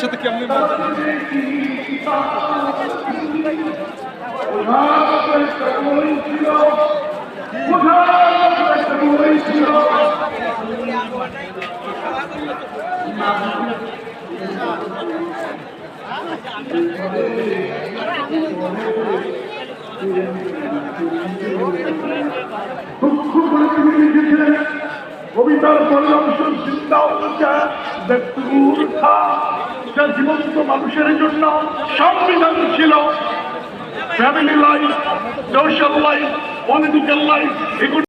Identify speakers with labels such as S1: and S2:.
S1: সাথে কেমন
S2: কবিতার পরিবংশ চিন্তা জীবন্ত মানুষের জন্য সংবিধান ছিল। Family life, social life, political life,